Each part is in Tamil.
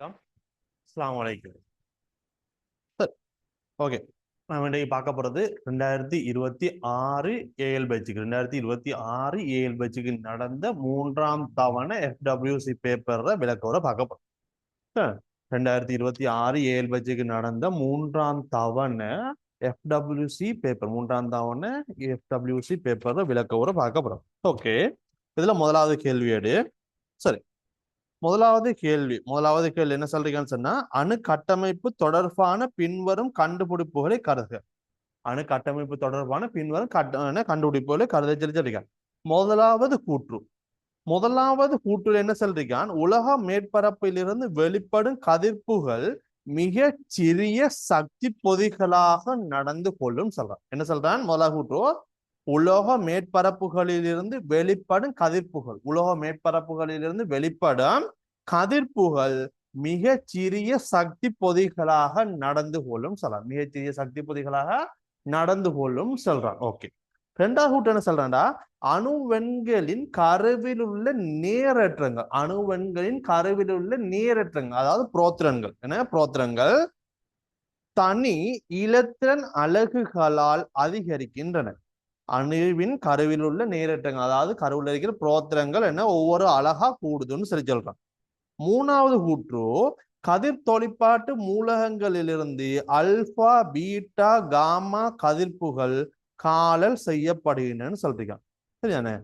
அஸ்ஸலாமு அலைக்கும். சரி, ஓகே. நம்ம இன்னைக்கு பார்க்க போறது 2026 ஏஎல் பேட்சுக்கு 2026 ஏஎல் பேட்சுக்கு நடந்த மூன்றாம் தவணை எஃப்டபிள்யூசி பேப்பரை விளக்கோட பார்க்க போறோம். சரி, 2026 ஏஎல் பேட்சுக்கு நடந்த மூன்றாம் தவணை எஃப்டபிள்யூசி பேப்பர் மூன்றாம் தவணை எஃப்டபிள்யூசி பேப்பரை விளக்கோட பார்க்க போறோம். ஓகே, இதுல முதலாவது கேள்வியோடு சரி. முதலாவது கேள்வி என்ன சொல்றீங்கன்னு சொன்னா, அணு கட்டமைப்பு தொடர்பான பின்வரும் கண்டுபிடிப்புகளை கருதுக. அணு கட்டமைப்பு தொடர்பான பின்வரும் கண்டுபிடிப்புகளை கருத சொல்லிருக்காங்க. முதலாவது கூற்று என்ன சொல்றீங்க, உலக மேற்பரப்பிலிருந்து வெளிப்படும் கதிர்ப்புகள் மிக சிறிய சக்தி பொதிகளாக நடந்து கொள்ளும் சொல்றான். என்ன சொல்றான் முதலாவது கூற்று, உலோக மேற்பரப்புகளிலிருந்து வெளிப்படும் கதிர்ப்புகள் மிக சிறிய சக்தி பொதிகளாக நடந்து கொள்ளும் சொல்றான். மிகச்சிறிய சக்தி பொதிகளாக நடந்து கொள்ளும் சொல்றான். ஓகே, ரெண்டாவது கூட்டம் என்ன சொல்றான்டா, அணுவெண்களின் கருவில் உள்ள நேரற்றங்கள் அதாவது புரோத்திரங்கள் தனி இலத்திரன் அலகுகளால் அதிகரிக்கின்றன. அணுவின் கருவில் உள்ள நேரற்றங்கள் அதாவது கருவில் இருக்கிற புரோத்திரங்கள் என்ன ஒவ்வொரு அழகா கூடுதுன்னு சொல்லி சொல்றான். மூணாவது கூற்று, கதிர் தொழிற்பாட்டு மூலகங்களிலிருந்து அல்பா பீட்டா காமா கதிர்ப்புகள் காலல் செய்யப்படுகின்றன சொல்றீங்க. சரியானே,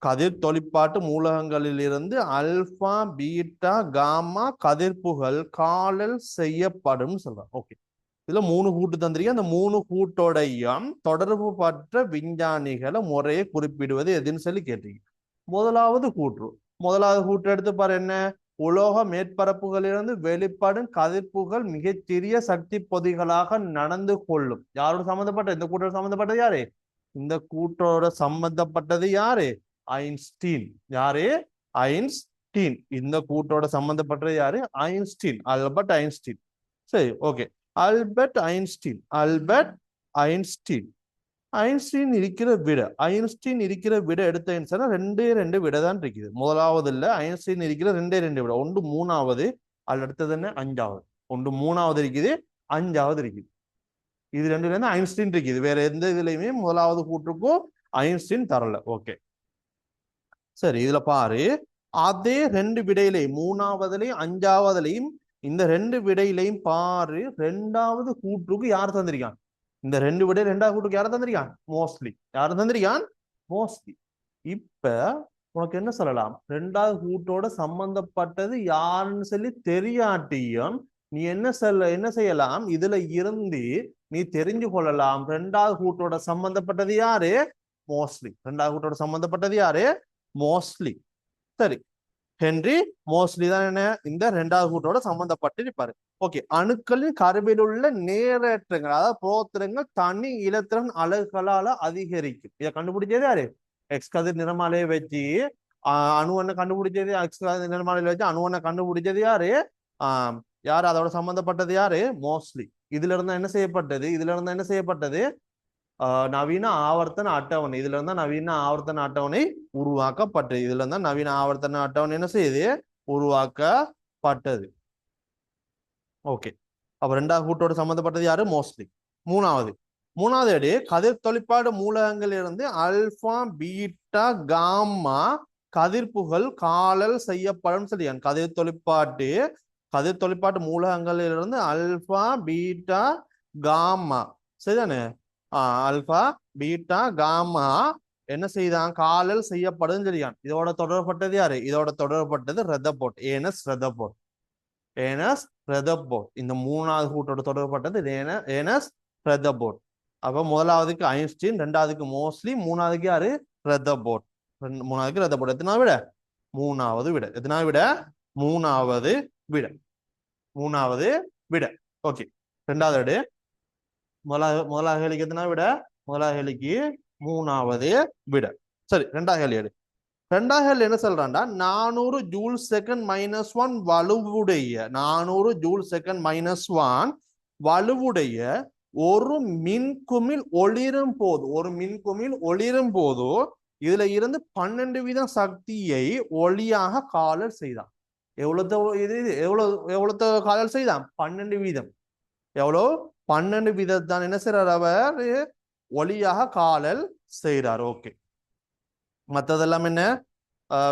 கதிர் தொழிற்பாட்டு மூலகங்களிலிருந்து அல்பா பீட்டா காமா கதிர்ப்புகள் காலல் செய்யப்படும் சொல்றான். ஓகே, இதுல 3 கூட்டு தந்திரிக்க. அந்த 3 கூட்டோடையும் தொடர்பு பற்ற விஞ்ஞானிகளை முறையை குறிப்பிடுவது எதுன்னு சொல்லி கேட்டீங்க. முதலாவது கூற்று எடுத்து பாரு. என்ன, உலோக மேற்பரப்புகளிலிருந்து வெளிப்படும் கதிர்ப்புகள் மிகச்சிறிய சக்தி பொதிகளாக நடந்து கொள்ளும். யாரோட சம்பந்தப்பட்ட இந்த கூட்டோட சம்பந்தப்பட்டது யாரு? இந்த கூட்டோட சம்பந்தப்பட்டது யாரு? ஐன்ஸ்டீன். யாரு? ஐன்ஸ்டீன். இந்த கூட்டோட சம்பந்தப்பட்டது யாரு? Einstein, Albert Einstein. சரி, ஓகே. ஆல்பர்ட் ஐன்ஸ்டீன் இருக்கிற விட எடுத்தா ரெண்டு விட தான் இருக்குது. முதலாவது இல்ல, ஐன்ஸ்டீன் இருக்கிற ரெண்டே விட. ஒன்று மூணாவது, அது அடுத்தது என்ன அஞ்சாவது. ஒன்று மூணாவது இருக்குது, அஞ்சாவது இருக்குது. இது ரெண்டுல இருந்து ஐன்ஸ்டீன் இருக்குது. வேற எந்த இதுலயுமே முதலாவது கூற்றுக்கும் ஐன்ஸ்டீன் தரல. ஓகே, சரி. இதுல பாரு, அதே ரெண்டு விடையிலையும் மூணாவதுலையும் அஞ்சாவதுலையும் இந்த ரெண்டு விடையிலையும் பாரு, ரெண்டாவது கூற்றுக்கு யார் தந்திருக்கான்? இந்த ரெண்டு விட ரெண்டாவது கூட்டுக்கு யாரை தந்திருக்கான்? மோஸ்ட்லி. இப்ப உனக்கு என்ன சொல்லலாம், ரெண்டாவது கூட்டோட சம்பந்தப்பட்டது யாருன்னு சொல்லி தெரியாட்டியும் நீ என்ன செய்யலாம், இதுல இருந்து நீ தெரிஞ்சு கொள்ளலாம். ரெண்டாவது கூட்டோட சம்பந்தப்பட்டது யாரு? மோஸ்ட்லி. சரி, ஹென்றி மோஸ்ட்லி தான் என்ன இந்த ரெண்டாவது கூட்டோட சம்பந்தப்பட்டு இருப்பாரு. ஓகே, அணுக்களின் கருவில் உள்ள நேரற்றங்கள் அதாவது புரோத்திரங்கள் தனி இலத்திரன் அலகுகளால அதிகரிக்கும். இதை கண்டுபிடிச்சது யாரு? எக்ஸ் கதிர் நிறமாலையை வச்சு அணுவனை கண்டுபிடிச்சது. எக்ஸ் கதிர் நிறமாலையில வச்சு அணுவனை கண்டுபிடிச்சது யாரு? யாரு அதோட சம்பந்தப்பட்டது யாரு? மோஸ்ட்லி. இதுல இருந்தா என்ன செய்யப்பட்டது? நவீன ஆவர்த்தன அட்டவணை. இதுல இருந்தா நவீன ஆவர்த்தன அட்டவணை உருவாக்கப்பட்டது. இதுல இருந்தா நவீன ஆவர்த்தன அட்டவணை என்ன செய்யுது? உருவாக்கப்பட்டது. ஓகே, அப்ப ரெண்டாவது கூட்டோட சம்பந்தப்பட்டது யாரு? மோஸ்ட்லி. மூணாவது அடி, கதிர் தொழிற்பாடு மூலகங்கள் இருந்து அல்பா பீட்டா காமா கதிர்ப்புகள் காலல் செய்யப்படும் சொல்லியான். கதிர் தொழிற்பாட்டு மூலகங்களிலிருந்து அல்பா பீட்டா காமா, சரிதானே? அல்பா பீட்டா காமா என்ன செய்தான்? காலல் செய்யப்படும் சொல்லியான். இதோட தொடர்பட்டது யாரு? இதோட தொடர்பட்டது ரதர்போர்ட், ஏனஸ் ரதர்போர்ட். இந்த மூணாவது கூட்டோட தொடர்பட்டது ஏனஸ் ரதர்போர்ட். அப்ப முதலாவதுக்கு ஐன்ஸ்டீன், ரெண்டாவதுக்கு மோஸ்ட்லி, மூணாவதுக்கு யாரு? ரதர்போர்ட். எத்தனாவது விட? மூணாவது விட. ஓகே, ரெண்டாவது விட. முதலாவது கேள்விக்கு எத்தனாவது விட? முதலாவது கேள்விக்கு மூணாவது விட. சரி, ரெண்டாவது கேள்வி என்ன சொல்றான்டா, 400 ஜூல் செகண்ட் -1 வலுவுடைய ஒரு மின்குமிழ் ஒளிரும் போது இதுல இருந்து 12 வீதம் சக்தியை ஒளியாக காலல் செய்தான். எவ்வளவு இது எவ்வளவு காதல் செய்தான் 12 வீதம். எவ்வளவு 12 வீதத்தான் என்ன செய்யறாரு அவர் ஒளியாக காதல் செய்யறாரு. ஓகே, மற்றதெல்லாம் என்ன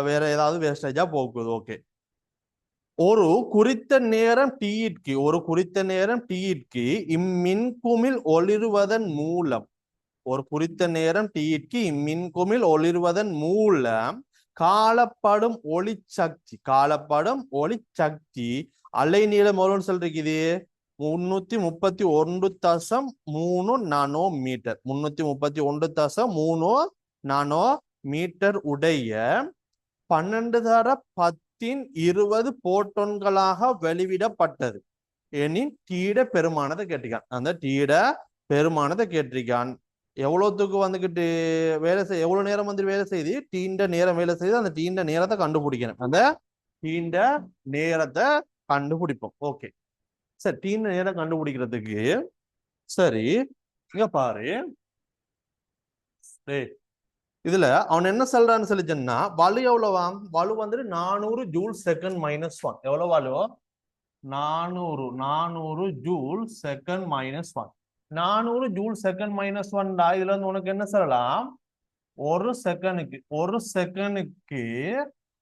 வேற ஏதாவது வேஸ்டேஜா போகுது. ஓகே, ஒரு குறித்த நேரம் டீயிற்கு இம்மின்குமிழ் ஒளிர்வதன் மூலம் ஒரு குறித்த நேரம் டீயிற்கு இம்மின்குமிழ் ஒளிர்வதன் மூலம் காணப்படும் ஒளிச்சக்தி அலைநீளம் எவ்வளவுன்னு சொல்லிருக்குது 331.3 நானோமீட்டர். 331.3 நானோமீட்டர் உடைய 12^10 போட்டோன்களாக வெளிவிடப்பட்டது எனின் டீட பெருமானத்தை கேட்டிருக்கான். அந்த டீட பெருமானத்தை கேட்டிருக்கான். எவ்வளவுத்துக்கு வந்துகிட்டு வேலை செய் எவ்வளவு நேரம் வந்து வேலை செய்து டீண்ட நேரம் வேலை செய்து அந்த டீண்ட நேரத்தை கண்டுபிடிக்கணும். அந்த டீண்ட நேரத்தை கண்டுபிடிப்போம். ஓகே, சரி, டீண்ட நேரம் கண்டுபிடிக்கிறதுக்கு சரி இங்க பாரு, இதுல அவன் என்ன சொல்றான்னு சொல்லி சொன்னா வலு எவ்வளவா? வலு வந்துட்டு 400 ஜூல் செகண்ட் மைனஸ் 1. எவ்வளவு வலு? 400 joule second minus 1. 400 joule second minus 1. இதுல இருந்து உனக்கு என்ன சொல்லலாம்? ஒரு செகண்டுக்கு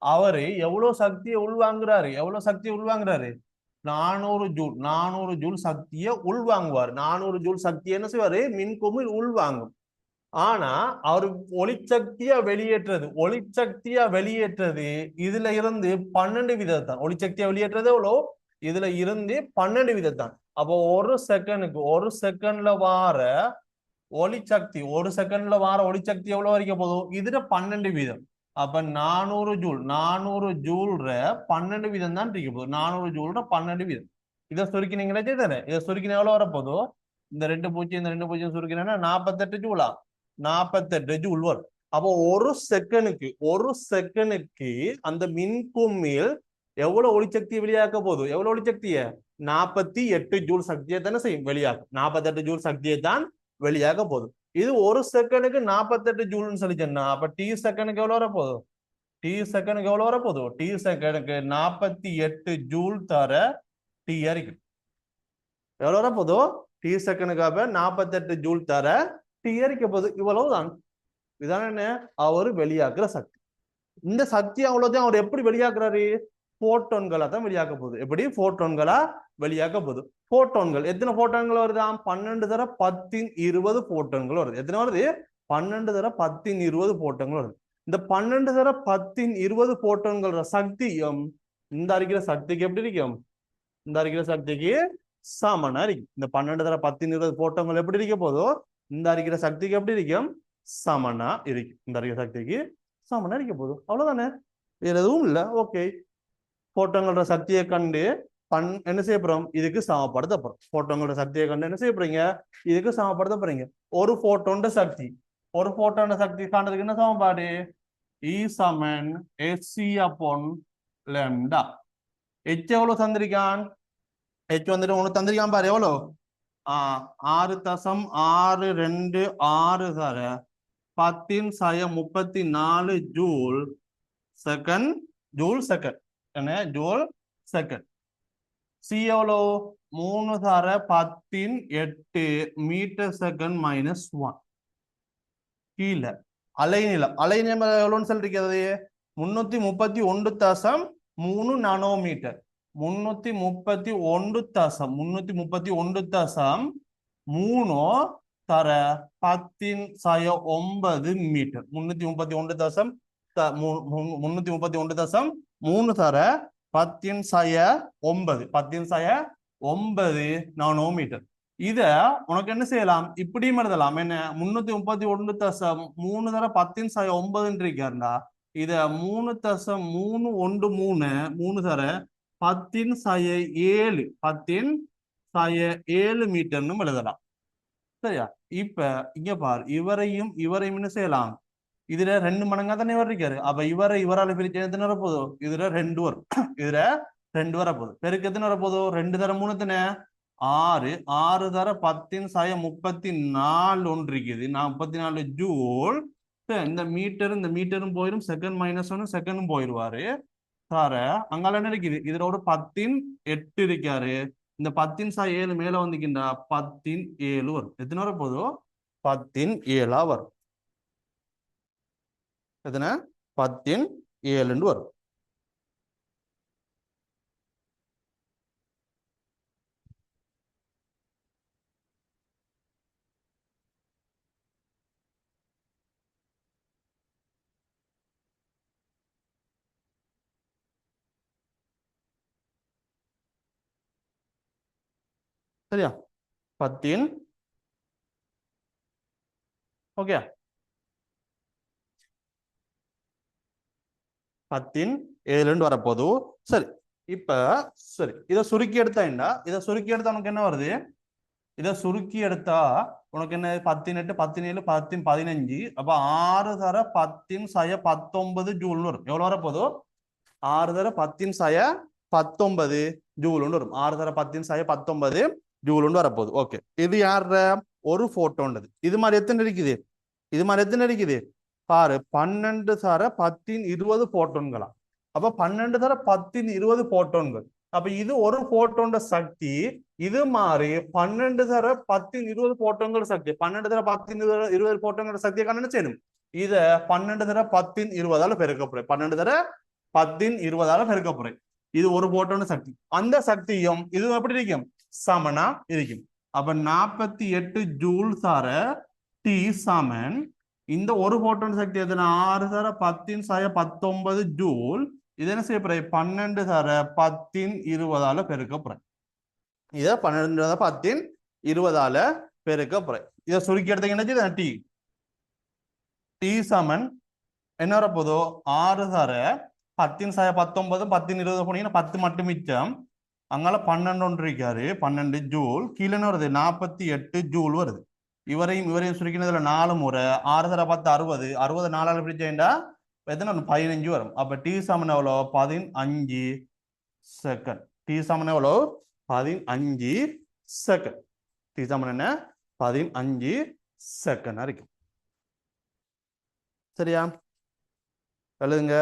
அவரு எவ்வளவு சக்தியை உள்வாங்குறாரு? 400 ஜூல் சக்தியை உள்வாங்குவார். 400 ஜூல் சக்தியை என்ன செய்வாரு? மின்குமிழ் உள்வாங்கும். ஆனா அவர் ஒளிச்சக்தியா வெளியேற்றது இதுல இருந்து 12 வீதத்தான். ஒளிச்சக்தியா வெளியேற்றது எவ்வளோ? இதுல இருந்து 12 வீதத்தான். அப்போ ஒரு செகண்ட்ல வார ஒளிச்சக்தி எவ்வளவு வரைக்கும் போதும்? இதுல 12 வீதம். அப்ப 400 ஜூல்ற 12 வீதம் தான் இருக்க போதும். 400 ஜூல்ற 12 வீதம். இதை சுருக்கினீங்களே தானே? இதை சுருக்கின எவ்வளவு வரப்போதோ? இந்த 2 பூஜ்ஜியம் சுருக்கினா 48 ஜூலா? 48 ஜூல் வரும். அப்போ ஒரு செகண்டுக்கு அந்த மின்குமிழ் எவ்வளவு ஒளிச்சக்தியை வெளியாக்க போதும்? எவ்வளவு ஒளிச்சக்திய? 48 ஜூல் சக்தியை தானே செய்யும் வெளியாகும். 48 ஜூல் சக்தியை தான் வெளியாக போதும். இது ஒரு செகண்டுக்கு 48 ஜூல்னு சொல்லி சொன்னா அப்ப டி செகண்டுக்கு எவ்வளவு வரப்போதும்? டி செகண்டுக்கு 48 ஜூல் தர டி இருக்கும். எவ்வளவு வரப்போதோ? டி செகண்டுக்காக 48 ஜூல் தர டி இருக்க போது. இவ்வளவுதான். இதான என்ன? அவர் வெளியாக்குற சக்தி. இந்த சக்தி அவ்வளவுதான் அவர் எப்படி வெளியாக்குறாரு? போட்டோன்களா தான் வெளியாக்க போகுது. எப்படி? போட்டோன்களா வெளியாக்க போகுது. போட்டோன்கள் எத்தனை போட்டோன்கள் வருதாம்? 12^10 போட்டோன்கள் வருது. எத்தனை வருது? 12^10 போட்டோன்கள் வருது. இந்த 12^10 போட்டோன்கள் சக்தியும் இந்த இருக்கிற சக்திக்கு எப்படி இருக்கும்? இந்த இருக்கிற சக்திக்கு சமனா இருக்கும். இந்த 12^10 போட்டோன்கள் எப்படி இருக்க போதோ இந்த இருக்கிற சக்திக்கு எப்படி இருக்கும்? சமனா இருக்கும். இந்த இருக்கிற சக்திக்கு சமனா இருக்க போதும். அவ்வளவுதானே, வேற எதுவும் இல்லை. ஓகே, போட்டோங்களோட சக்தியை கண்டு என்ன செய்ய போறோம்? இதுக்கு சமப்படுத்த போறோம். போட்டோங்களோட சக்தியை கண்டு என்ன செய்ய போறீங்க? இதுக்கு சமப்படுத்த போறீங்க. ஒரு போட்டோண்ட சக்தி காண்றதுக்கு என்ன சமன்பாடு? E சமன் hc upon lambda. h எவ்வளவு தந்திருக்கான்? h வந்துட்டு உனக்கு தந்திருக்கான் பாரு. எவ்வளவு? 6.626 தர 10^34 ஜூல் செகண்ட். என்ன? Joule second. சி எவ்வளோ? 3 தர 10^8 மீட்டர் செகண்ட் மைனஸ் 1. கீழே அலைநீளம் எவ்வளோன்னு சொல்லிருக்கிறது? 331.3 நானோமீட்டர். 331.3 தர 10^9 மீட்டர். 331.3 தர 10^9 நானோமீட்டர். இத உனக்கு என்ன செய்யலாம்? இப்படியும் எழுதலாம். என்ன? 331.3 தர 10^9 இருக்காருண்டா. இத 3.313 தர 10^7 மீட்டர்னு எழுதலாம். சரியா? இப்ப இங்க பாரு, இவரையும் என்ன செய்யலாம்? இதுல 2 மடங்கா தானே இவர் இருக்காரு. அப்ப இவரால் பிரிச்சு எத்தனை வரப்போதோ? இதுல 2 வரும். இதுல 2 வரப்போகுது. பெருக்கு எத்தனை வரப்போதோ? 2 தர 3 எத்தனை? 6 தர 10^34 ஒன்று இருக்குது. 34 ஜூல். இந்த மீட்டரும் போயிடும். செகண்ட் மைனஸ் 1 செகண்டும் போயிடுவாரு. சார அங்கால என்ன இருக்குது இதுல ஒரு 10 இருக்காரு. இந்த 10 7 மேல வந்துக்கின்றா 10 7 வரும். எத்தனை வர போதும் 10 7 வரும். எத்தனை 10 7 வரும். சரியா 10 ஓகே 10 7 வரப்போது. சரி இப்ப சரி இதை சுருக்கி எடுத்தா உனக்கு என்ன வருது? இதை சுருக்கி எடுத்தா உனக்கு என்ன 18 17 10 15 அப்ப 6 தர 10 சய 19 ஜூல் வரும். எவ்வளவு வரப்போதோ 6 தர 10 சய 19 ஜூல் வரும். 6 தர 10 சய 19 ஜூல் வரப்போகுது. ஓகே இது யார ஒரு போட்டோன்றது. இது மாதிரி எத்தனை இருக்குது? பாரு 12 தர 10 20 போட்டோன்களா. அப்ப 12 தர 10 20 போட்டோன்கள். அப்ப இது ஒரு போட்டோன்ற சக்தி. இது மாதிரி 12 தர 10 20 போட்டோங்கிற சக்தி. 12 தர 10 20 போட்டோங்கிற சக்தியை கண்ணு செய்யணும். இத 12 தர 10 20 பெருக்க போறேன். 12 தர 10 20 பெருக்க போறேன். இது ஒரு போட்டோன்னு சக்தி. அந்த சக்தியும் இது எப்படி இருக்கும்? சமனா இருக்கும். அப்ப 48 ஜூல் தர டி சமன் இந்த ஒரு போட்டோன் சக்தி எத்தனை? 6 தர 10 சய 19 ஜூல். இது என்ன செய்ய போறேன்? 12 தர 10 20 பெருக்க போறேன். இத 12 தர 10 20 பெருக்க போறேன். இதை சுருக்கி எடுத்தீங்கன்னா டி டி சமன் என்ன வரப்போதோ 6 தர 10 சய 19 10 20 போனீங்கன்னா 10 மட்டும் மிச்சம். அங்கால 12 ஒன்று இருக்காரு 12 ஜூல். கீழே என்ன வருது? 48 ஜூல் வருது. இவரையும் சுருக்கினதுல 4 முறை 6 தர 10 60 60 4ஆல பிரிச்சேன்டா எத்தனை 15 வரும். அப்ப டி சமன் எவ்வளோ? 15 செகண்ட். டி சமன் எவ்வளோ? 15 செகண்ட். டி சமன் என்ன? 15 செகண்ட் இருக்கும். சரியா? எழுதுங்க.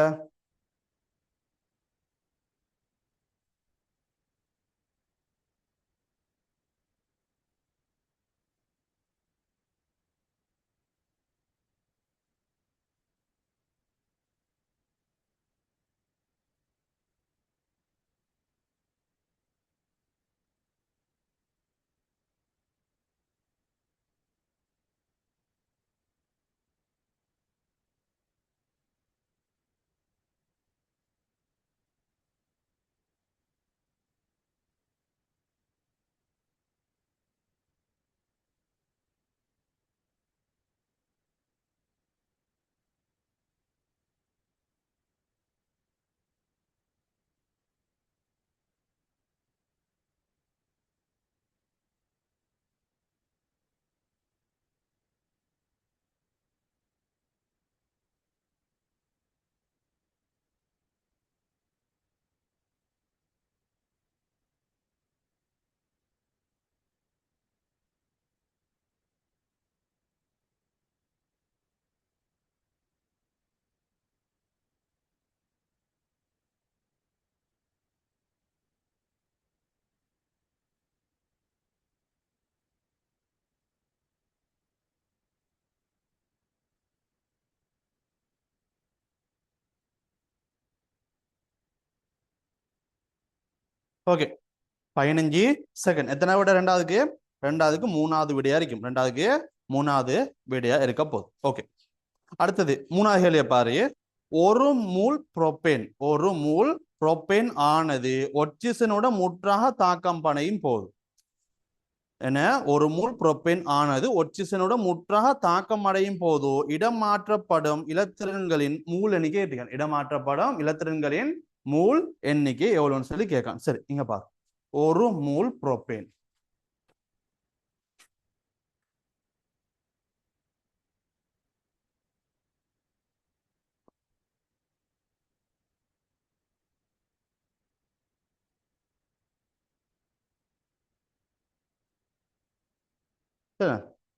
Okay 15 second. எத்தனை விட? ரெண்டாவதுக்கு மூணாவது விடையா இருக்கும். ரெண்டாவதுக்கு மூணாவது விடையா இருக்க போகுது. ஓகே அடுத்தது மூணாவது கேள்வியை பாரு. ஒரு மூல் புரோப்பேன் ஆனது ஒட்சிசனோட முற்றாக தாக்கம் பனையும் போது. என்ன? ஒரு மூல் புரோப்பேன் ஆனது ஒட்சிசனோட முற்றாக தாக்கம் அடையும் போது இடமாற்றப்படும் இலத்திரன்களின் மூல் எண்ணிக்கை கேட்க. இடமாற்றப்படும் இலத்திரன்களின் மூல் எண்ணிக்கை எவ்வளவுன்னு சொல்லி கேட்கான். சரி இங்க பாரு. ஒரு மூல் புரோப்பேன்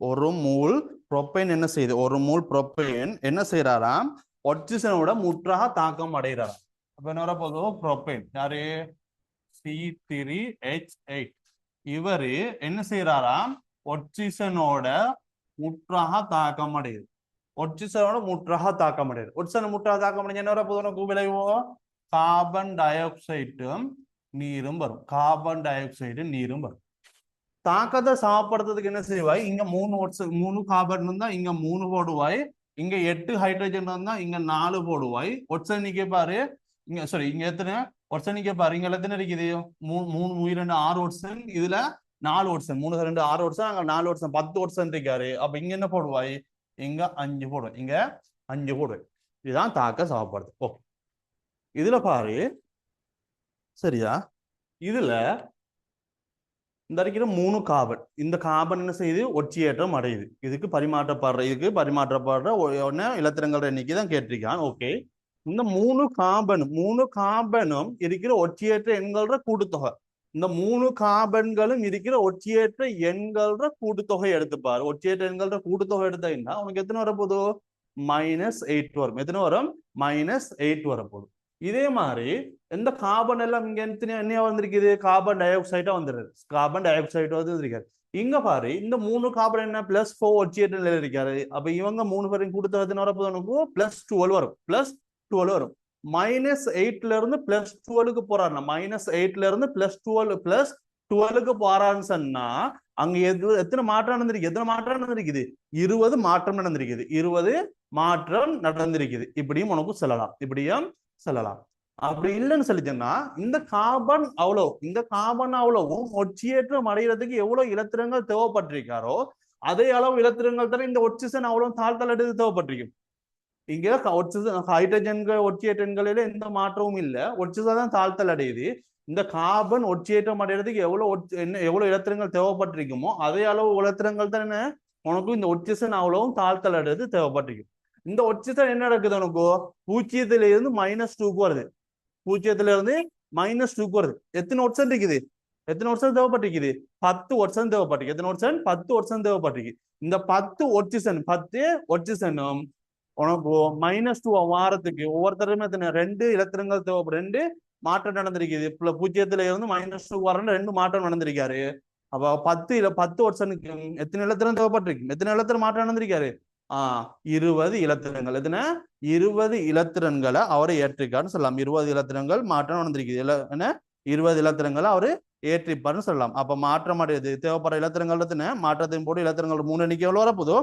ஒரு மூல் புரோப்பேன் என்ன செய்யுது? ஒரு மூல் புரோப்பேன் என்ன செய்யறாராம்? ஒட்சிசனோட முற்றாக தாக்கம் அடைகிறாராம். அப்ப என்ன வரப்போகுது ப்ரோபேன் யாரு C3H8 இவரு என்ன செய்யறாராம் ஒட்சிசனோட முற்றாக தாக்கம் அடையுது ஒட்சிசனோட முற்றாக தாக்கம் அடையுது ஒட்சிசன் முற்றாக தாக்கம் அடைஞ்சு என்ன வரப்போகுது விளைவோ கார்பன் டை ஆக்சைடும் நீரும் வரும் கார்பன் டை ஆக்சைடு நீரும் வரும் தாக்கத்தை சமப்படுத்துறதுக்கு என்ன செய்வாய் இங்க 3 கார்பன் இருந்தா இங்க 3 போடுவாய் இங்க 8 ஹைட்ரஜன் இருந்தா இங்க 4 போடுவாய் ஒட்சனிக்க பாரு இங்க சாரி இங்க எத்தனை ஒட்சனிக்க பாரு இங்க எத்தனை இருக்குது 3 6 ஒட்சன் இதுல 4 ஒட்சன் 3 2 6 ஒட்சன் அங்க 4 ஒட்சன் 10 ஒட்சன் இருக்காரு அப்ப இங்க என்ன போடுவாய் இங்க 5 போடுவேன் இங்க 5 போடுவேன் இதுதான் தாக்க சமப்படுது ஓகே இதுல பாரு சரியா இதுல இந்த இருக்கிற 3 கார்பன் இந்த கார்பன் என்ன செய்யுது ஒட்சியேற்றம் அடையுது இதுக்கு பரிமாற்றப்படுற இலத்திரங்கள் எண்ணிக்கை தான் கேட்டிருக்கான் ஓகே இந்த 3 கார்பனும் இருக்கிற ஒட்சியேற்ற எண்கள கூட்டுத்தொகை இந்த 3 கார்பன்களும் இருக்கிற ஒட்சியேற்ற எண்கள கூட்டுத்தொகை எடுத்துப்பாரு ஒட்சியேற்ற எண்கள கூட்டுத்தொகை எடுத்தீங்கன்னா உனக்கு எத்தனை வரப்போகுது -8 வரும் எத்தனை வரும் -8 வரப்போகுது இதே மாதிரி இந்த கார்பன் எல்லாம் இங்க என்ன வந்திருக்குது கார்பன் டை ஆக்சைடா வந்துருது கார்பன் டை ஆக்சைடு வந்துருக்காரு இங்க பாரு இந்த 3 கார்பன் என்ன +4 ஒட்சியேற்ற நிலையில இருக்காரு அப்ப இவங்க 3 பேரும் கொடுத்த எத்தனை வரப்போது +12 வரும் +12 வரும் -8ல இருந்து +12க்கு போறாருன்னா -8ல இருந்து +12க்கு போறான்னு சொன்னா அங்க எத்தனை மாற்றம் நடந்திருக்குது 20 மாற்றம் நடந்திருக்குது 20 மாற்றம் நடந்திருக்குது இப்படியும் உனக்கு சொல்லலாம் அப்படி இல்லைன்னு சொல்லிச்சோன்னா இந்த கார்பன் அவ்வளவும் ஒட்சியேற்றம் அடைகிறதுக்கு எவ்வளவு இலத்திரங்கள் தேவைப்பட்டிருக்காரோ அதே அளவு இலத்திரங்கள் தானே இந்த ஒட்சிசன் அவ்வளவு தாழ்த்தல் எடுத்து தேவைப்பட்டிருக்கும் இங்க ஹைட்ரஜன்கள் ஒட்சியேற்றங்களில எந்த மாற்றமும் இல்லை ஒட்சிசன் தான் தாழ்த்தல் அடையுது இந்த கார்பன் ஒட்சியேற்றம் அடைகிறதுக்கு எவ்வளவு இலத்திரங்கள் தேவைப்பட்டிருக்குமோ அதே அளவு இலத்திரங்கள் தானே உனக்கும் இந்த ஒட்சிசன் அவ்வளவும் தாழ்த்தல் அடைறது தேவைப்பட்டிருக்கும் இந்த ஒட்சிசன் என்ன நடக்குது உனக்கு 0ல இருந்து -2க்கு வருது 0ல இருந்து -2க்கு வருது எத்தனை ஒட்சன் இருக்குது எத்தனை ஒட்சன் தேவைப்பட்டிருக்குது 10 ஒட்சன் தேவைப்பட்டிருக்கு எத்தனை ஒட்சன் 10 ஒட்சன் தேவைப்பட்டிருக்கு இந்த 10 ஒட்சிசனும் உனக்கு -2 வாரத்துக்கு ஒவ்வொருத்தருமே எத்தனை 2 இலத்திரங்கள் தேவைப்படும் 2 மாற்றம் நடந்திருக்குது 0ல இருந்து -2 வர 2 மாற்றம் நடந்திருக்காரு அப்ப 10 ஒட்சனுக்கு எத்தனை இலத்திரம் தேவைப்பட்டிருக்கு எத்தனை இலத்திரம் மாற்றம் நடந்திருக்காரு 20 இலத்திரங்கள் எத்தனை 20 இலத்திரன்களை அவரை ஏற்றிருக்காருன்னு சொல்லலாம் 20 இலத்திரங்கள் மாற்றம் நடந்திருக்குது என்ன 20 இலத்திரங்களை அவரு ஏற்றிப்பாருன்னு சொல்லலாம் அப்ப மாற்றம் அடையுது தேவைப்படுற இலத்திரங்கள் எத்தனை மாற்றத்தின் போது இலத்திரங்கள் 3 எண்ணிக்கை எவ்வளவு வரப்போதோ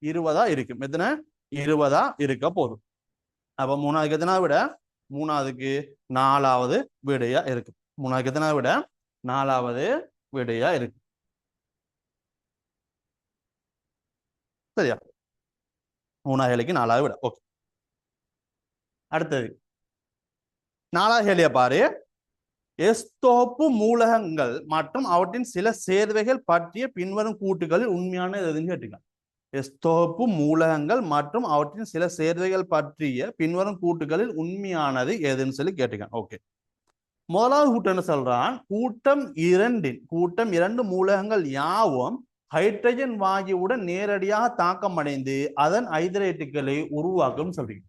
20 இருக்கும் எத்தனை 20 இருக்க போதும் அப்ப 3வது எத்தனை விட 3வதுக்கு 4வது விடையா இருக்கு 3வது எத்தனை விட 4வது விடையா இருக்கு சரியா 3வது கேள்விக்கு 4வது விட ஓகே அடுத்தது 4வது கேள்விய பாரு எஸ்தோப்பு மூலகங்கள் மற்றும் அவற்றின் சில சேர்வைகள் பற்றிய பின்வரும் கூட்டுகளில் உண்மையான எதுன்னு கேட்டிருக்காங்க எஸ்தோப்பு மூலகங்கள் மற்றும் அவற்றின் சில சேர்வைகள் பற்றிய பின்வரும் கூட்டுகளில் உண்மையானது எதுன்னு சொல்லி கேட்டிருக்காங்க ஓகே முதலாவது கூட்டம் என்ன சொல்றான் கூட்டம் 2 மூலகங்கள் யாவும் ஹைட்ரஜன் வாயுவுடன் நேரடியாக தாக்கம் அடைந்து அதன் ஐதரேட்டுகளை உருவாக்கும் சொல்றீங்க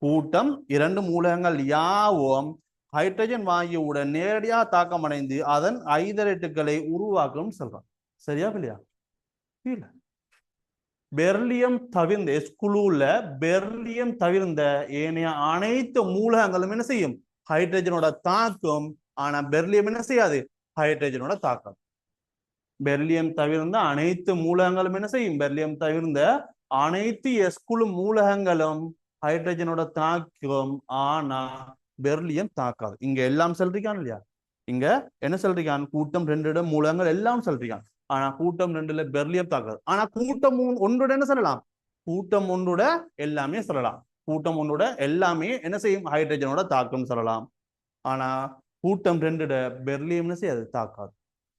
கூட்டம் 2 மூலகங்கள் யாவும் ஹைட்ரஜன் வாயுவுடன் நேரடியாக தாக்கம் அடைந்து அதன் ஐதரேட்டுகளை உருவாக்கும் சொல்றான் சரியா இல்லையா இல்ல பெர்லியம் தவிர்ந்த எஸ்குலூல பெர்லியம் தவிர்ந்த ஏனைய அனைத்து மூலகங்களும் என்ன செய்யும் ஹைட்ரஜனோட தாக்கம் ஆனா பெர்லியம் என்ன செய்யாது ஹைட்ரஜனோட தாக்கம் பெர்லியம் தவிர்ந்த அனைத்து மூலகங்களும் என்ன செய்யும் பெர்லியம் தவிர்ந்த அனைத்து எஸ்குழு மூலகங்களும் ஹைட்ரஜனோட தாக்கம் ஆனா பெர்லியம் தாக்காது இங்க எல்லாம் சொல்றீங்க இல்லையா இங்க என்ன சொல்றீங்க கூட்டம் 2 மூலகங்கள் எல்லாம் சொல்றீங்க ஆனா கூட்டம் 2ல பெர்லியம் தாக்காது ஆனா கூட்டம் 1 என்ன சொல்லலாம் கூட்டம் 1 எல்லாமே சொல்லலாம் கூட்டம் 1 எல்லாமே என்ன செய்யும் ஹைட்ரஜனோட தாக்கம் சொல்லலாம் ஆனா கூட்டம் 2 பெர்லியம் என்ன செய்யாது தாக்காது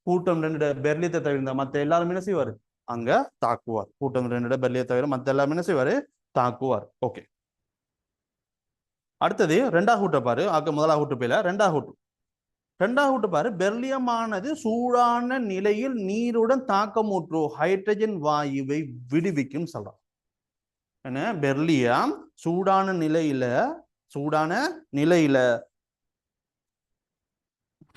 கூட்டம் 2 பெர்லியத்தை தவிர்ந்த மத்த எல்லாரும் என்ன செய்வாரு அங்க தாக்குவார் கூட்டம் 2 பெர்லியத்தை தவிர மத்த எல்லாரும் என்ன செய்வாரு தாக்குவார் ஓகே அடுத்தது 2வது கூட்ட பாரு முதலாவது கூட்டு பேல 2வது கூட்டு பாரு பெர்லியமானது சூடான நிலையில் நீருடன் தாக்கமுற்று ஹைட்ரஜன் வாயுவை விடுவிக்கும் சொல்றான் என்ன பெர்லியம் சூடான நிலையில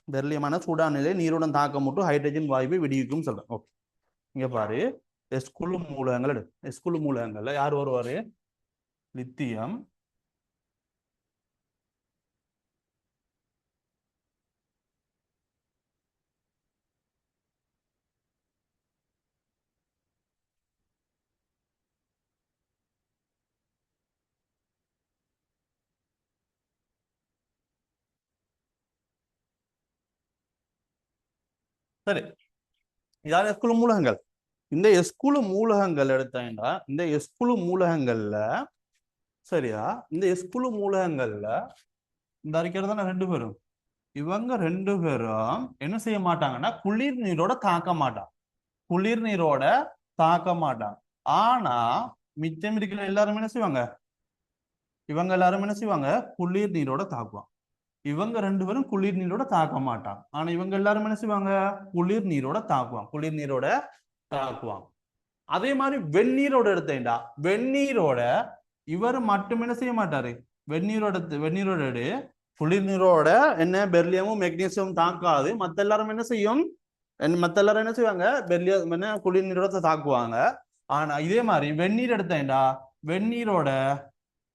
பெர்லியமான சூடான நிலை நீருடன் தாக்கமுட்டு ஹைட்ரஜன் வாயுவை விடுவிக்கும் சொல்றேன். ஓகே, இங்க பாரு, எஸ்குழு மூலகங்கள் எடு. எஸ்குழு மூலகங்கள்ல யார் வருவாரு? லித்தியம், சரி, இதான் எஸ்குழு மூலகங்கள். இந்த எஸ்குழு மூலகங்கள் எடுத்தா இந்த எஸ்குழு மூலகங்கள்ல, சரியா, இந்த எஸ்குழு மூலகங்கள்ல இந்த அறிக்கையில தானே ரெண்டு பேரும், இவங்க ரெண்டு பேரும் என்ன செய்ய மாட்டாங்கன்னா குளிர் நீரோட தாக்க மாட்டாங்க. குளிர் நீரோட தாக்க மாட்டாங்க. ஆனா மிச்சம் இருக்கிற எல்லாரும் என்ன செய்வாங்க? இவங்க எல்லாரும் என்ன செய்வாங்க? குளிர் நீரோட தாக்குவாங்க. இவங்க ரெண்டு பேரும் குளிர் நீரோட தாக்க மாட்டாங்க. ஆனா இவங்க எல்லாரும் என்ன செய்வாங்க? குளிர் நீரோட தாக்குவாங்க. குளிர் நீரோட தாக்குவாங்க. அதே மாதிரி வெந்நீரோட எடுத்தேன்டா, வெந்நீரோட இவர் மட்டும் என்ன செய்ய மாட்டாரு? வெந்நீரோட வெந்நீரோட குளிர் நீரோட என்ன பெர்லியமும் மெக்னீசியமும் தாக்காது. மத்த எல்லாரும் என்ன செய்யும்? மத்த எல்லாரும் என்ன செய்வாங்க? பெர்லியம் என்ன குளிர் நீரோட தாக்குவாங்க. ஆனா இதே மாதிரி வெந்நீர் எடுத்தேன்டா, வெந்நீரோட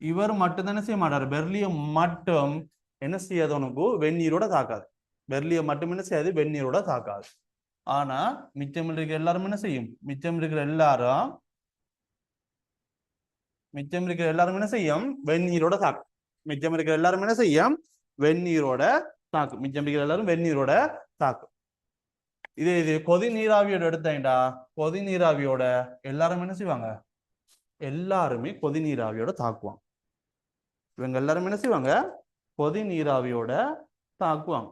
இவர் மட்டும் தான் என்ன செய்ய மாட்டாரு? பெர்லியம் மட்டும் என்ன செய்யாது? உனக்கு வெந்நீரோட தாக்காது. பெர்லியம் மட்டும் என்ன செய்யாது? வெந்நீரோட தாக்காது. ஆனா மிச்சம் இருக்கிற எல்லாரும் என்ன செய்யும்? மிச்சம் இருக்கிற எல்லாரும் என்ன செய்யும்? வெந்நீரோட தாக்கும். மிச்சம் இருக்கிற எல்லாரும் என்ன செய்யும்? வெந்நீரோட தாக்கும். மிச்சம் இருக்கிற எல்லாரும் வெந்நீரோட தாக்கும். இது கொதி நீராவியோட எடுத்தேன்டா, கொதி நீராவியோட எல்லாரும் என்ன செய்வாங்க? எல்லாருமே கொதி நீராவியோட தாக்குவாங்க. இவங்க எல்லாரும் என்ன செய்வாங்க? கொதி நீராவியோட தாக்குவாங்க.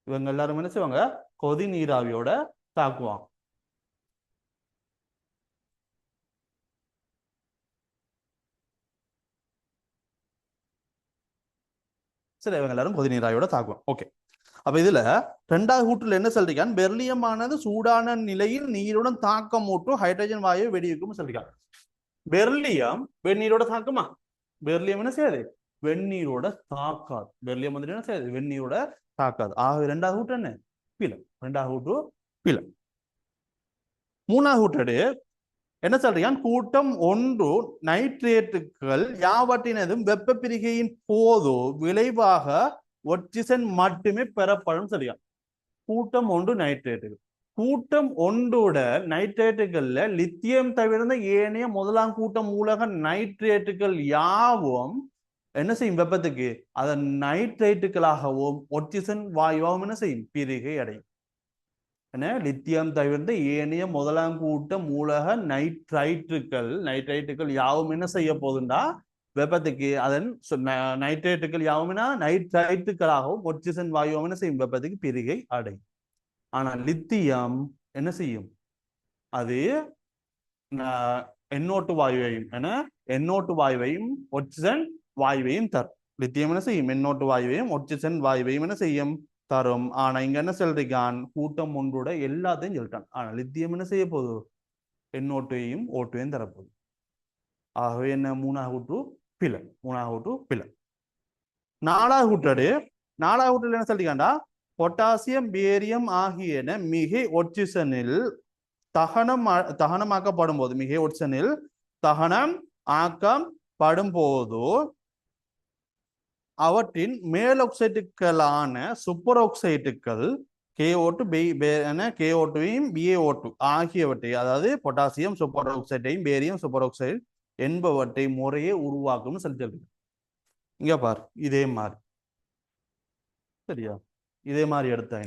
இவங்க எல்லாரும் என்ன செய்வாங்க? கொதி நீராவியோட தாக்குவாங்க. சரி, இவங்க எல்லாரும் கொதி நீராவியோட தாக்குவாங்க. ஓகே, அப்ப இதுல ரெண்டாவது கூற்றுல என்ன சொல்றீங்க? பெர்லியமானது சூடான நிலையில் நீருடன் தாக்கம் மூட்டும் ஹைட்ரஜன் வாயு வெடிவிக்கும் சொல்றீங்க. பெர்லியம் வெந்நீரோட தாக்குமா? பெர்லியம் என்ன செய்யாது? வெந்நீரோட தாக்காது. பெர்லியம் வந்துட்டு என்ன செய்யாது? வெந்நீரோட தாக்காது. ஆக ரெண்டாவது கூற்று என்ன? பிழை. ரெண்டாவது கூற்று பிழை. மூணாவது கூற்று என்ன சொல்றீங்க? கூட்டம் ஒன்று நைட்ரேட்டுகள் யாவற்றினதும் வெப்ப பிரிகையின் போது விளைவாக ஒட்சிசன் மட்டுமே பெறப்படும் சரியா? கூட்டம் ஒன்று நைட்ரேட்டுகள், கூட்டம் ஒன்றோட நைட்ரேட்டுகள்ல லித்தியம் தவிர்ந்த ஏனைய முதலாம் கூட்டம் மூலக நைட்ரேட்டுகள் யாவும் என்ன செய்யும்? வெப்பத்துக்கு அதன் நைட்ரேட்டுகளாகவும் ஒட்சிசன் வாயுவாகவும் என்ன செய்யும்? பிரிகை அடையும். லித்தியம் தவிர்ந்த ஏனைய முதலாம் கூட்ட மூலக நைட்ரைட்டுகள் யாவும் என்ன செய்ய போகுதுண்டா? வெப்பத்துக்கு அதன் நைட்ரேட்டுகள் யாவும்னா நைட்ரைட்டுகளாகவும் ஒட்சிசன் வாயுவும் என்ன செய்யும்? வெப்பத்துக்கு பிரிகை அடையும். ஆனா லித்தியம் என்ன செய்யும்? அது NO2 வாயுவையும் NO2 வாயுவையும் ஒட்சிசன் வாயுவையும் தரும். லித்தியம் என்ன செய்யும்? NO2 வாயுவையும் ஒட்சிசன் வாயுவையும் என்ன செய்யும்? தரும். ஆனா இங்க என்ன சொல்றான்? கூட்டம் ஒன்றோட எல்லாத்தையும் சொல்லிட்டான். ஆனா லித்தியம் என்ன செய்ய போகுது? NO2ஐயும் O2ஐயும் தரப்போகுது. ஆகவே என்ன? மூணாவது கூற்று பிழை. மூணாவது கூற்று பிழை. நாலாவது கூற்றுல என்ன சொல்றான்டா? பொட்டாசியம் பேரியம் ஆகியன மிகை ஒட்சிசனில் தகனமாக்கப்படும் போது, மிகை ஒட்சிசனில் தகனம் ஆக்கப்படும் போது அவற்றின் மேலொக்சைட்டுகளான சூப்பர் ஆக்சைட்டுகள் KO2 BaO2 ஆகியவற்றை, அதாவது பொட்டாசியம் சூப்பர் ஆக்சைடையும் பேரியம் சூப்பர் ஆக்சைடு என்பவற்றை முறையே உருவாக்கும் சொல்லிட்டு இங்க பார். இதே மாதிரி சரியா? இதே மாதிரி எடுத்தா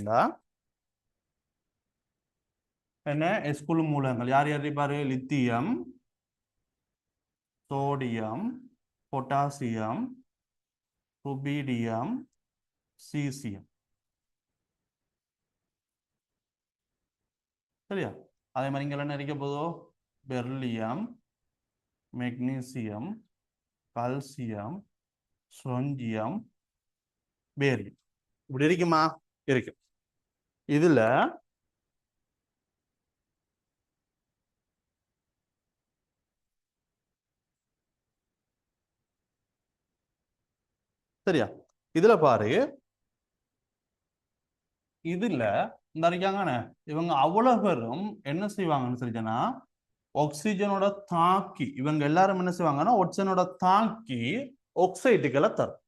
என்ன? எஸ்குழு மூலங்கள் யார் யார் பாரு? Lithium, sodium, potassium, rubidium, caesium. சரியா? அதே மாதிரி இங்க என்ன இருக்க போதோ? Beryllium, magnesium, calcium, strontium, barium. இப்படி இருக்குமா? இருக்கு. இதுல சரியா? இதுல பாரு, இதுல இந்த இருக்காங்கண்ணே இவங்க அவ்வளவு பேரும் என்ன செய்வாங்கன்னு சொல்லிச்சேன்னா ஆக்சிஜனோட தாக்கி இவங்க எல்லாரும் என்ன செய்வாங்கன்னா ஒட்சனோட தாக்கி ஆக்சைடுகளை தரும்.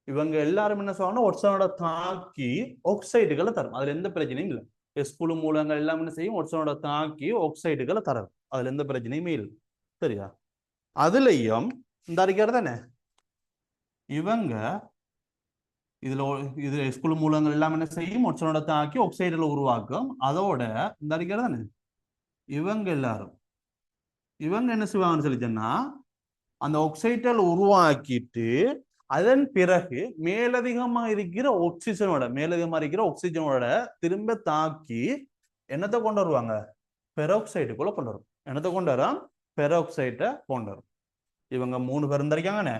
இவங்க எல்லாரும் என்ன செய்வாங்கன்னா ஒட்சனோட தாக்கி ஆக்சைடுகளை தரும். அதுல எந்த பிரச்சனையும் இல்லை. எஸ்குழு மூலங்கள் எல்லாம் என்ன செய்யும் ஒட்சனோட தாக்கி ஆக்சைடுகளை தரும். அதுல எந்த பிரச்சனையுமே இல்லை. சரியா? அதுலயும் இந்த அறிக்கை தானே இவங்க இதுல இது எஸ்குழு மூலங்கள் எல்லாம் என்ன செய்யும் ஒட்சனோட தாக்கி ஆக்சைடுகளை உருவாக்கும். அதோட இந்த அறிக்கை தானே இவங்க எல்லாரும் இவங்க என்ன செய்வாங்கன்னு சொல்லி சொன்னா அந்த ஆக்சைடல் உருவாக்கிட்டு அதன் பிறகு மேலதிகமா இருக்கிற ஆக்சிஜனோட திரும்ப தாக்கி என்னத்தை கொண்டு வருவாங்க பெராக்சைடுக்குள்ள கொண்டு வரும். என்னத்தை கொண்டு வரும் பெராக்சைட்டை கொண்டு வரும். இவங்க 3 பேர் இருந்திருக்காங்கன்னு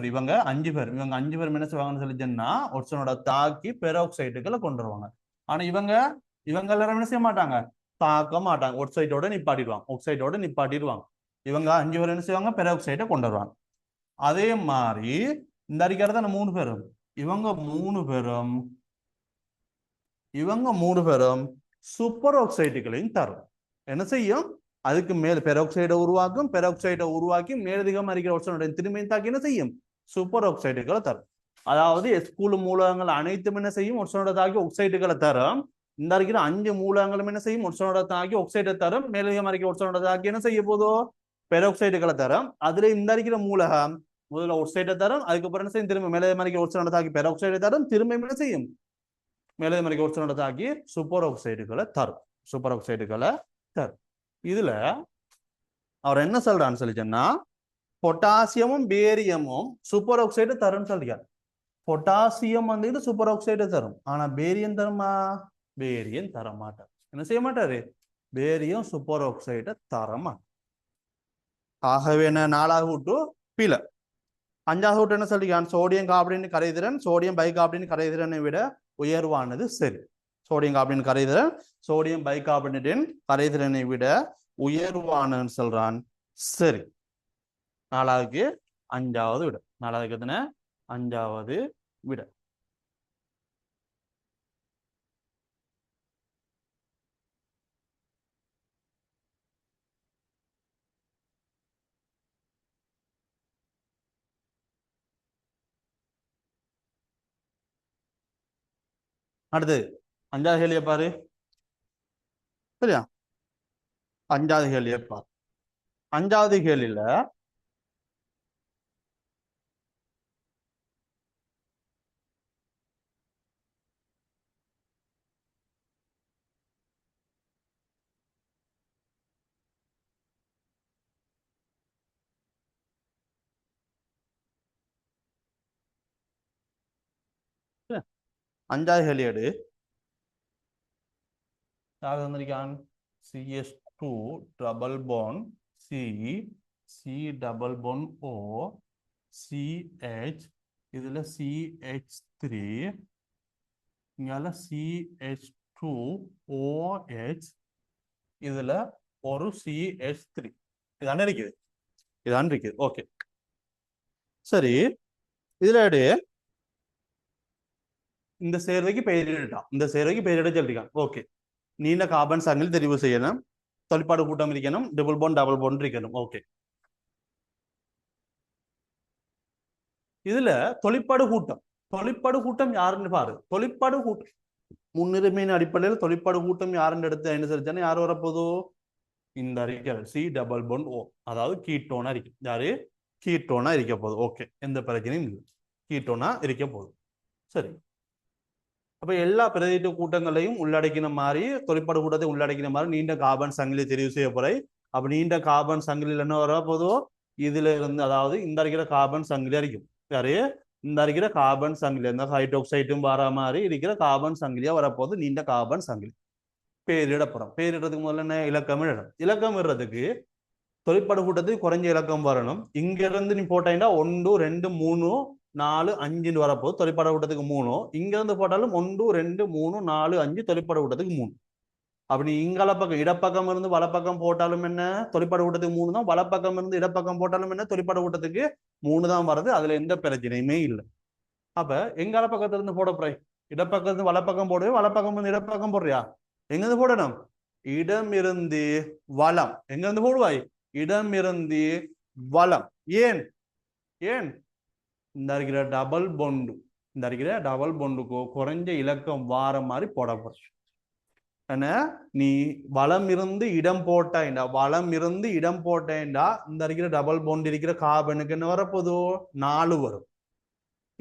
இவங்க 5 பேர் என்ன செய்வாங்கன்னு சொல்லி சொன்னா ஒட்சனோட தாக்கி பெராக்சைடுகளை கொண்டு வருவாங்க. ஆனா இவங்க எல்லாரும் என்ன செய்ய மாட்டாங்க தாக்க மாட்டாங்க. ஆக்சைடோட நிப்பாட்டிடுவாங்க. இவங்க 5 பேர் என்ன செய்வாங்க பெராக்சைடை கொண்டு வருவாங்க. அதே மாதிரி இந்த அறிக்கையார் தான் 3 பேரும் இவங்க மூணு பேரும் சூப்பர் ஆக்சைடுகளையும் தரும். என்ன செய்யும் அதுக்கு மேல் பெராக்சைடை உருவாக்கி மேலதிகமா இருக்கிற ஆக்சைடை திரும்பியும் தாக்கி என்ன செய்யும் சூப்பர் ஆக்சைடுகளை தரும். அதாவது எஸ்குழு மூலகங்கள் அனைத்தும் என்ன செய்யும் ஒட்சனோட தாக்கி ஆக்சைடுகளை தரும். இந்த இருக்கிற 5 மூலகங்களும் என்ன செய்யும் ஒட்சனோட தாக்கி ஆக்சைடை தரும். மேலதிகமா இருக்கிற ஒட்சனோட தாக்கி என்ன செய்ய போதோ பெராக்சைடுகளை தரும். அதுல இந்த இருக்கிற மூலகம் முதல்ல ஆக்சைடை தரும். அதுக்கப்புறம் என்ன செய்யும் திரும்ப மேலதிகமா இருக்கிற ஒட்சனோட தாக்கி பெராக்சைடை தரும். திரும்ப என்ன செய்யும் மேலதிகமா இருக்கிற ஒட்சனோட தாக்கி சூப்பர் ஆக்சைடுகளை தரும். இதுல அவர் என்ன சொல்றான்னு சொல்லி சொன்னா பொட்டாசியமும் பேரியமும் சூப்பர் ஆக்சைடு தரும்னு சொல்றாரு. பொட்டாசியம் வந்து சூப்பர் ஆக்சைடு தரும். ஆனா பேரியம் தருமா பேரியம் தர மாட்டார். என்ன செய்ய மாட்டாரு பேரியம் சூப்பர் ஆக்சைடை தரமாட்டார். ஆகவே என்ன 4வது கூட்டு பில. 5வது கூட்டு என்ன சொல்லிக்கான் சோடியம் கார்பனின் கரைதிறன் சோடியம் பைகார்பனின் கரைதிறனை விட உயர்வானது. சரி, சோடியம் கார்பனின் கரைதிறன் சோடியம் பைகார்பனேட்டின் கரைதிறனை விட உயர்வானன்னு சொல்றான். சரி, 4வதுக்கு 5வது விட. 4வதுக்கு எத்தனை 5வது விட. அடுத்து 5வது கேள்வியை பாரு. சரியா? 5வது கேள்வியை பாரு. 5வது கேள்வியில அஞ்சாவது கேள்வி யார் வந்திருக்கான் CH2 double bond C double bond O CH இதுல CH3 இங்கால CH2 OH இதுல ஒரு CH3 இதான இருக்குது. ஓகே, சரி. இதுல இந்த சேர்வைக்கு பெயரிட சொல்லிருக்கான். ஓகே, நீண்ட கார்பன் சங்கிலி தெரிவு செய்யணும். தொழிற்பாடு கூட்டம் இருக்கணும். டபுள் பாண்ட் இருக்கணும். ஓகே, இதுல தொழிற்பாடு கூட்டம் யாருன்னு பாரு. தொழிற்பாடு கூட்டம் முன்னுரிமையின் அடிப்படையில் தொழிற்பாடு கூட்டம் யாருன்னு எடுத்து என்ன சொல்லிச்சானே யார் வரப்போதோ இந்த அறிக்கை C டபுள் பாண்ட் O, அதாவது கீட்டோனா இருக்கு. யாரு கீட்டோனா இருக்க போகுது. ஓகே, எந்த பிரச்சனையும் இல்லை. கீட்டோனா இருக்க போகுது. சரி, அப்ப எல்லா பிரதிட்டு கூட்டங்களையும் உள்ளடக்கின மாதிரி தொழிற்பாடு கூட்டத்தை உள்ளடக்கின மாதிரி நீண்ட கார்பன் சங்கிலி தெரிவு செய்ய போறே. அப்ப நீண்ட கார்பன் சங்கிலியில் என்ன வர போதோ இதுல இருந்து, அதாவது இந்த இருக்கிற கார்பன் சங்கிலி அரிக்கும். யாரு இந்த இருக்கிற கார்பன் சங்கிலி இந்த ஹைட்ரோக்சைட்டும் வர மாதிரி இருக்கிற கார்பன் சங்கிலியா வரப்போது நீண்ட கார்பன் சங்கிலி. பேரிடப்புறம் பேரிடுறதுக்கு முதல்ல என்ன இலக்கம் இடுறதுக்கு தொழிற்பாடு கூட்டத்துக்கு குறைஞ்ச இலக்கம் வரணும். இங்க இருந்து நீ போட்டீங்கன்னா 1 2 3 4 5 வரப்போது தொழிற்பாடு கூட்டத்துக்கு 3. இங்க இருந்து போட்டாலும் 1 2 3 4 5 தொழிற்பாடு கூட்டத்துக்கு 3. அப்படி இங்கால பக்கம் இடப்பக்கம் இருந்து வலப்பக்கம் போட்டாலும் என்ன தொழிற்பாடு கூட்டத்துக்கு 3 தான். வலப்பக்கம் இருந்து இடப்பக்கம் போட்டாலும் என்ன தொழிற்பாடு கூட்டத்துக்கு 3 தான் வருது. அதுல எந்த பிரச்சனையுமே இல்லை. அப்ப எங்கால பக்கத்துல இருந்து போட போறேன் இடப்பக்கத்து வலப்பக்கம் போடுவே, வலப்பக்கம் வந்து இடப்பக்கம் போடுறியா? எங்கிருந்து போடணும்? இடமிருந்து வலம். எங்கிருந்து போடுவாய்? இடமிருந்து வலம். ஏன் ஏன் இந்த இருக்கிற டபுள் பொண்டு, இந்த இருக்கிற டபுள் பொண்டுக்கு குறைஞ்ச இலக்கம் வார மாதிரி போடப்படும். என்ன நீ வலம் இருந்து இடம் போட்டேன்டா, வலம் இருந்து இடம் போட்டேன்டா, இந்த இருக்கிற டபுள் பொண்ட் இருக்கிற கார்பனுக்கு என்ன வரப்போதோ 4 வரும்.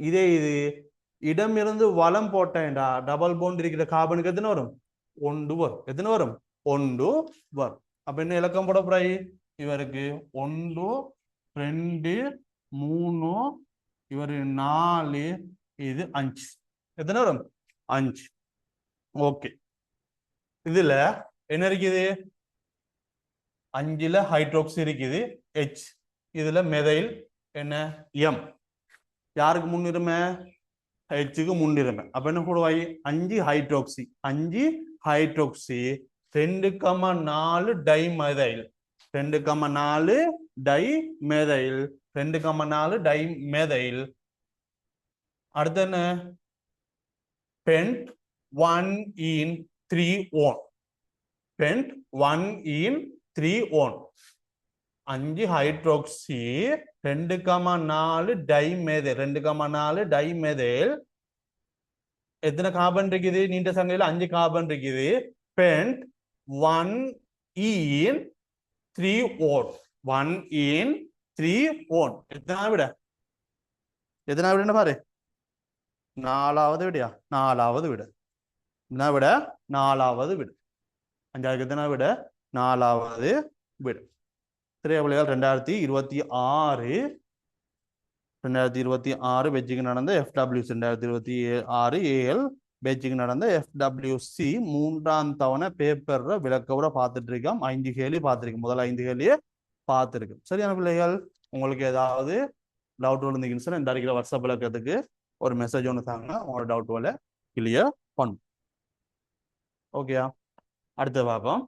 இதே இது இடம் இருந்து வலம் போட்டேன்டா, டபுள் பொண்ட் இருக்கிற கார்பனுக்கு எத்தனை வரும்? 1 வரும். எத்தனை வரும்? 1 வரும். அப்ப என்ன இலக்கம் போட போறாய்? இவருக்கு 1 2 3, இவரு 4, இது 5. எத்தனை வரும்? 5. ஓகே. இதுல என்ன இருக்குது? 5ல ஹைட்ரோக்சி இருக்குது, H. இதுல மெதைல் என்ன? M. யாருக்கு முன்னுரிமை? Hக்கு முன்னுரிமை. அப்ப என்ன போடுவாய்? 5 ஹைட்ரோக்சி, 5 ஹைட்ரோக்சி 2,4 டைமெதைல், 2,4 டைமெதைல், 2,4 டைமெதைல். அடுத்து என்ன? பென்ட் 1 இன் 3 ஓன். பென்ட் 1 இன் 3 ஓன். 5 ஹைட்ரோக்சி 2,4 டைமெதைல், 2,4 டைமெதைல். எத்தனை கார்பன் இருக்குது? நீண்ட சங்கிலியில 5 கார்பன் இருக்குது. பென்ட் 1 இன் 3 ஓன். 1 இன் 3 ஓன். எத்தனை விட? எத்தனை விட பாரு? 4வது விடையா? 4வது விட. என்ன விட? 4வது விட. 5க்கு எத்தனை விட? 4வது விட. திரையவளிகள் 2026 பெஜிங் நடந்த FWC, 2026 ஏஎல் பெஜிங் நடந்த FWC 3ஆம் தவணை பேப்பர் விளக்கவுரை பார்த்துட்டு இருக்கோம். 5 கேள்வி பார்த்துருக்கோம். முதல்ல 5 கேள்வியே பார்த்துருக்கோம். சரியான பிள்ளைகள், உங்களுக்கு ஏதாவது டவுட் இருந்தீங்கன்னு சொன்னா இந்த இருக்கிற வாட்ஸ்அப் விளக்கத்துக்கு ஒரு மெசேஜ் ஒன்று தாங்க, உங்களோட டவுட் கிளியர் பண்ணும். ஓகேயா? அடுத்து பார்ப்போம்.